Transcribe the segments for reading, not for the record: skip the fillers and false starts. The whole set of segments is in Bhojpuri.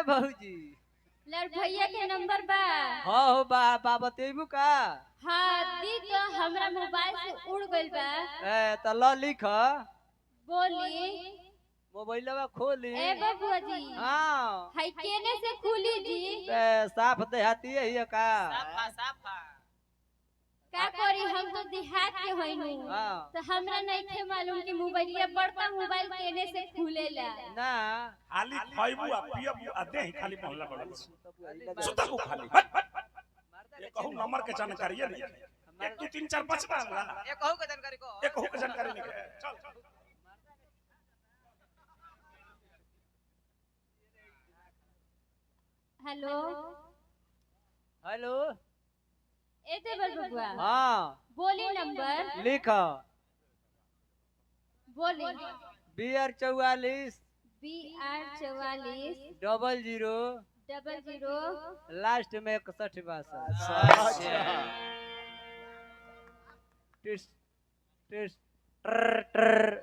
भौजी लड़ भैया के नंबर बा। हाँ हो बा बतेबू का। हाँ दी तो हमरा मोबाइल से उड़ गइल बा। त ल लिख बोली मोबाइलवा खोली। ए बबुआ जी हाँ हाई केने से खुली जी। साफ देहाती है का। साफा का करी हम तो देहात के होइनु। हाँ तो हमरा नहीं थे मालूम कि मोबाइलिया बड़का मोबाइल केने से खुलेला ना खाली खाइबू आ पियबू आ देही खाली मोहल्ला बड़ा सुता को खाली ये कहू नंबर के जानकारी है नहीं 1 2 3 4 5 ना एक कहू के जानकारी को एक कहू के जानकारी नहीं है चल हेलो हेलो ए देवर बबुआ हाँ बोली नंबर लिख बोली BR 44 BR 44 00 00 लास्ट में 61 भाषा। टिस टिस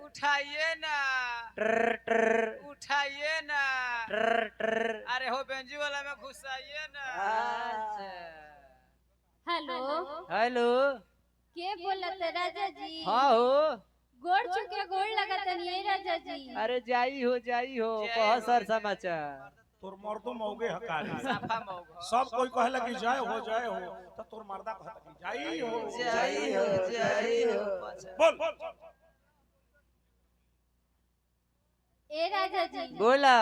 उठाइए ना उठाइए ना अरे हो बेंजी वाला में घुसाइए ना। हेलो हेलो के बोलत राजा जी। हाँ हो गोड़ चुके गोड़ लगत नहीं राजा जी। अरे जाई हो कह सर समाचार। तोर मर्दो मौगे हकारी साफा मौगा सब कोई कहला कि जय हो तो तोर मर्दा कहता कि जय हो बोल ए राजा जी बोला।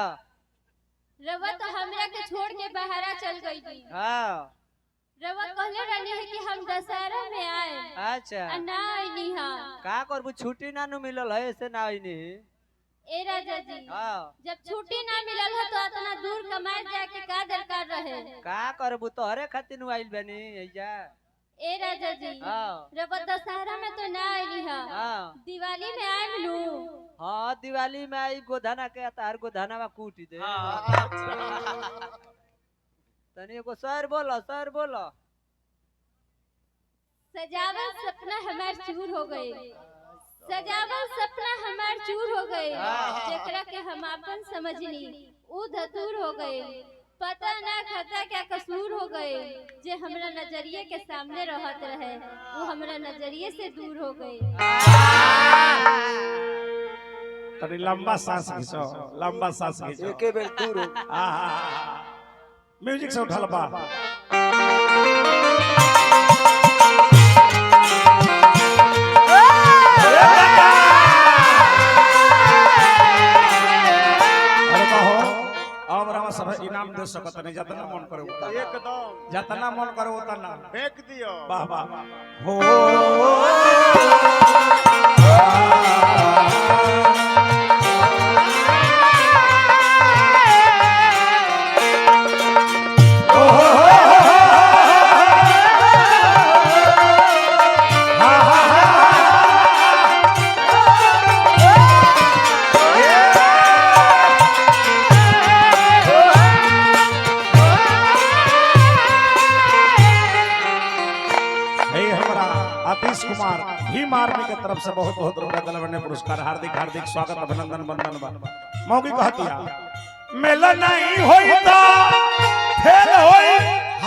रवा तो हमरा के छोड़ के बहारा चल गई थी। हाँ रवा कहले रहनी है कि हम दशहरा में आए अच्छा ना आईनी हां का करबू छुट्टी ना नु मिलल है ऐसे ना आईनी। ए राजा जी हाँ जब छुट्टी ना मिलल है तो इतना दूर कमाए जाके का दरकार रहे। का करबू तोहरे खातिर नु आइल बनी एजा। ए राजा जी हाँ रवा दशहरा में तो ना आईनी हां हाँ दिवाली में आए लू। हाँ दिवाली में आई गोधना के तार गोधना में कूट दे। तनी को सर बोलो सजावल सपना हमार चूर हो गए। सजावल सपना हमार चूर हो गए। जेकरा के हम अपन समझनी ऊ धतूर हो गए। पता ना खाता क्या कसूर हो गए। जे हमरा नजरिए के सामने रहत रहे वो हमरा नजरिए से दूर हो गए। तनी लंबा सांस खींचो एके बेर दूर हो। म्यूजिक से उठल बा सब इनाम दे सकत नहीं जितना मन करे उतना एकदम जितना मन करे उतना फेंक दियो। वाह वाह हो आर्मी के तरफ से बहुत बहुत रुपया दिलवाने पुरस्कार हार्दिक स्वागत अभिनंदन वंदन बा मौगी कहतिया मेला नहीं होई तो फेल होई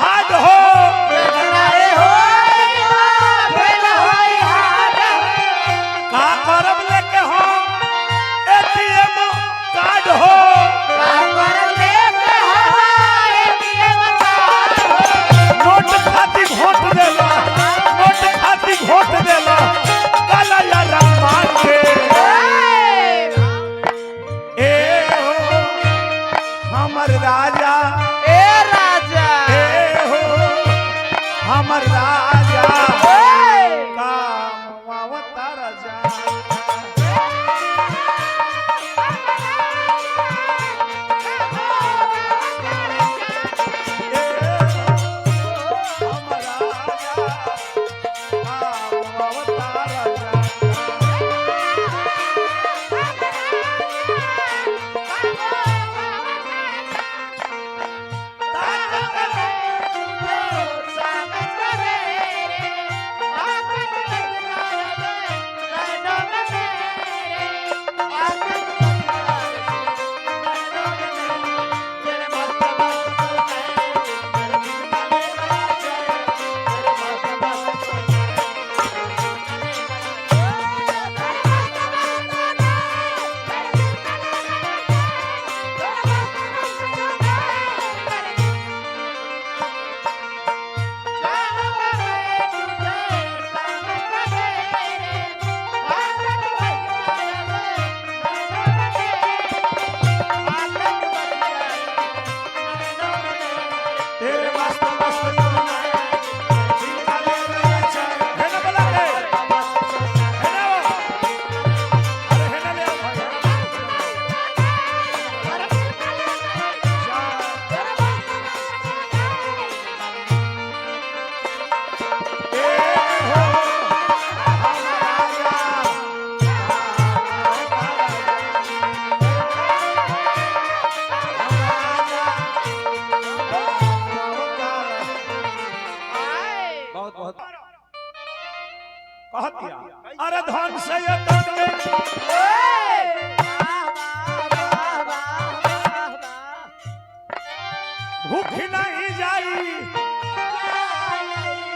हार्ड हो मेला नहीं होई फेल होई हार्ड का करब लेके हो एटीएम कार्ड हो का करब लेके हो एटीएम कार्ड हो नोट खाती वोट देला नोट खाती वोट देला राजा ए राजा ए हो हमर राजा काम आवता राजा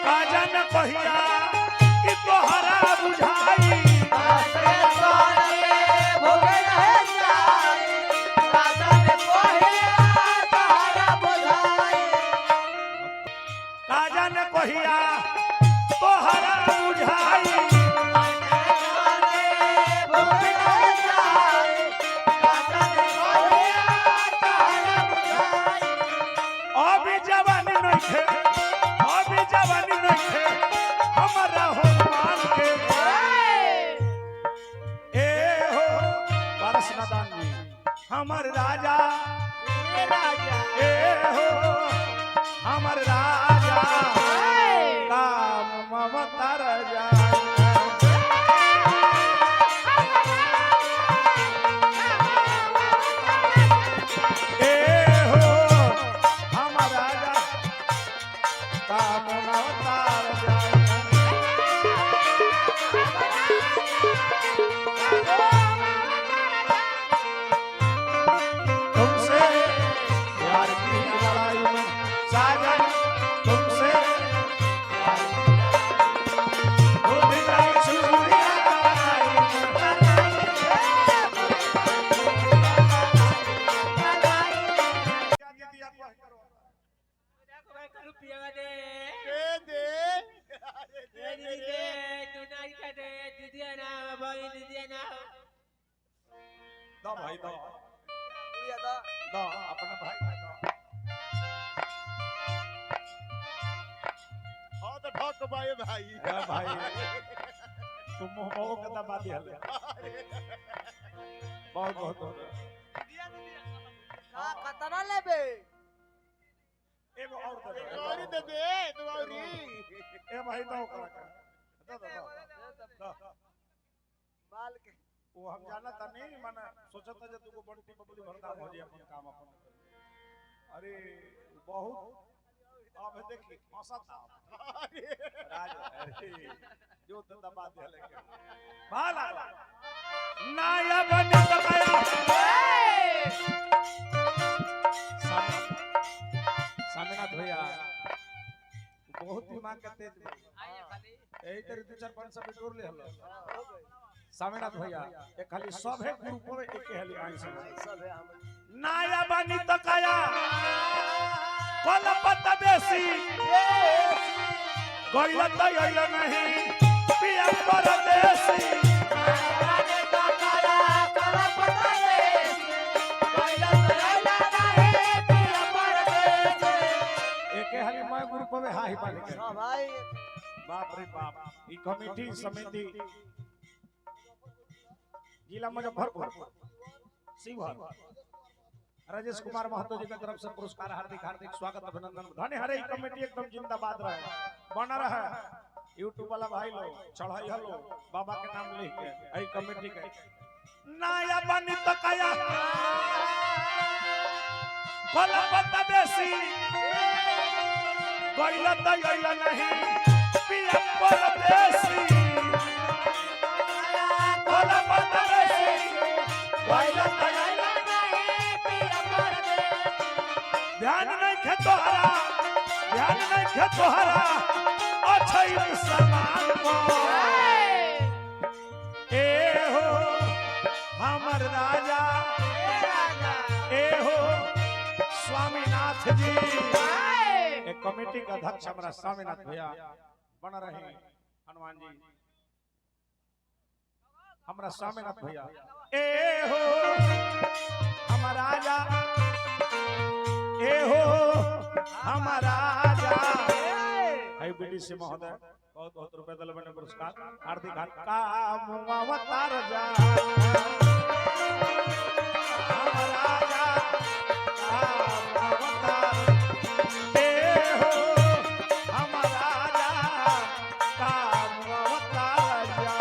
काजन कहिया कि तोहरा बुझाई काजन कहिया तोहरा बुझाई अभी जवानी नइखे हमरा हो मान के ए हो पारस नादान जी हमर राजा ए हो हमर राजा काम ममता राजा ए हो हमर राजा काम ममता राजा तुमसे प्यार की लड़ाई में साजन तुमसे खुद नहीं छुड़िया दो भाई दो दो अपना भाई दो हाँ तो ठोक भाई भाई क्या भाई तुम मोह के दबा दिया बहुत बहुत कतना लेबे एगो और दे दो गौरी दे दे गौरी ए भाई दो करा दो दो दो माल के वो हम जाना था नहीं माना सोचा था जब तुमको बंटी बबली भरदा हो जाए अपन काम अपन अरे बहुत अब देखी हंसा था राज अरे जो तो दबा दे लेके भाला नाया बनी तकाया सामनाथ भैया बहुत दिमाग का तेज यही तेरे 2-4-5 सब जोड़ ले हलो सामनाथ भैया एक खाली सब है ग्रुप में एक हली आई सब नाया बनी तकाया कोला पत्ता बेसी गइला त यइला नहीं पिया परदेसी एक हली मैं ग्रुप में हाई पाले के हां भाई बाप रे बाप ई कमेटी समिति जिला मुजफ्फरपुर शिवहर राजेश कुमार महतो जी की तरफ से पुरस्कार हार्दिक हार्दिक स्वागत अभिनंदन धन्य हरे कमेटी एकदम जिंदाबाद रहे बना रहे यूट्यूब वाला भाई लोग चढ़ाई हलो बाबा के नाम लिख के आई कमेटी के नाया बनी तकाया कोला पत्ता बेसी गइला त गइला नहीं पिया परदेसी कोला पत्ता बेसी गइला त गइला ध्यान नहीं खे तोहरा अच्छई समान ए हो हमर राजा ए हो स्वामीनाथ जी एक कमेटी का अध्यक्ष हमारा स्वामीनाथ भैया बन रहे हनुमान जी हमारा स्वामीनाथ भैया ए हो हमारा राजा ए हो हमारा राजा बीडीसी महोदय बहुत बहुत रुपए दिल बने पुरस्कार हार्दिक काम अवतार जा हमारा राजा काम अवतार ए हो हमारा राजा काम अवतार जा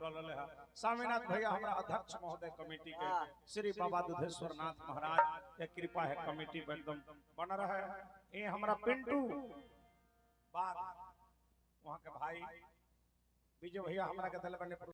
टूटल है। स्वामीनाथ भैया हमारा अध्यक्ष महोदय कमेटी के श्री बाबा दुधेश्वर नाथ महाराज के कृपा है कमेटी पर एकदम बन रहा है। ये हमारा पिंटू बात वहाँ के भाई विजय भैया हमारा के दल बने